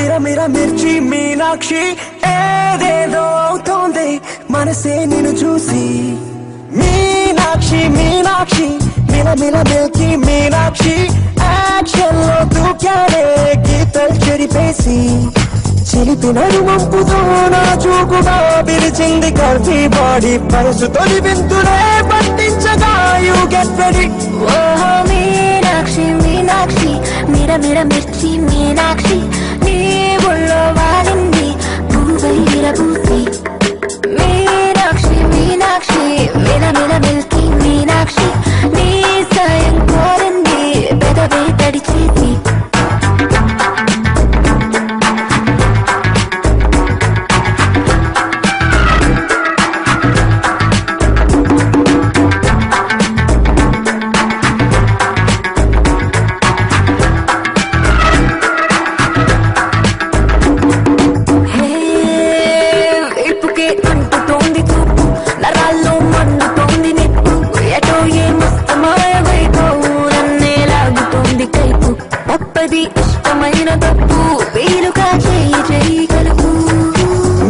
మిర మిర మిర్చి మీనాక్షి ఏదేదో అవుతోంది మనసే నిన్ను చూసి మీనాక్షి మీనాక్షి మిల మిల మిల్కి మీనాక్షి యాక్షన్ లో దూకాడే గీతలు చెరిపేసి చిలిపిన వంపుతో నా చూపుగా పిలిచింది కల్తీ బాడీ పరసు తొలి వింతులే పట్టించగా యు గెట్ రెడీ ఓహో మీనాక్షి మీనాక్షి మిర మిర మిర్చి మీనాక్షి నీ ఒళ్ళో వాలింది పువ్వై విరబూసి మీనాక్షి మీనాక్షి మిల మిల మిల్కి మీనాక్షి నీ సాయం కోరింది పెదవే తడి చేసి ఇష్టమైన తప్పు వీలుగా చేయి చేయగలవు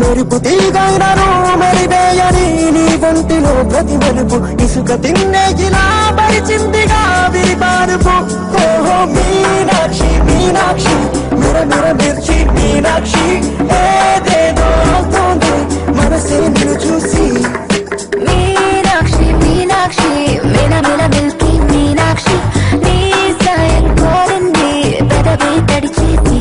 మెరుపు తీగైనను మెరివేయని నీ వంటిలో ప్రతి మలుపు ఇసుక తిన్నే ఇలా పరిచిందిగా విరిపారుపు ఓహో మీనాక్షి మీనాక్షి మిర మిర మిర్చి మీనాక్షి ఏదేదో అవుతోంది మనసే నిన్ను చూసి మీనాక్షి మీనాక్షి మిల మిల మిల్కి మీనాక్షి నీ సాయం కోరింది పెదవే తడి చేసి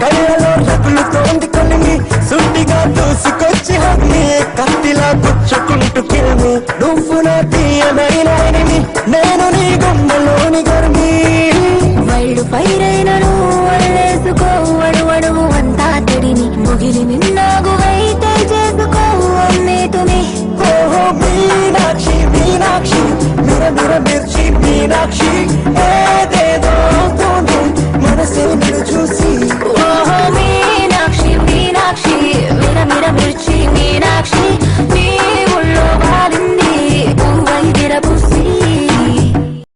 కళ్ళలో రగులుతోంది కలిమి సుట్టిగా దూసుకొచ్చి హగ్ని కత్తిలా గుచ్చుకుంటూ కిల్మి నువ్వు నా తీయనైన ఎనిమి నేను నీ గుండెలోని గర్మి వైడు పైరైనను వదిలేసుకో అడుగు అడుగు అంతా తెడిని ముగిలి నిన్నాగువైతే చేసుకో అమ్మేతుని ఓహో మీనాక్షి మీనాక్షి మిర మిర మిర్చి మీనాక్షి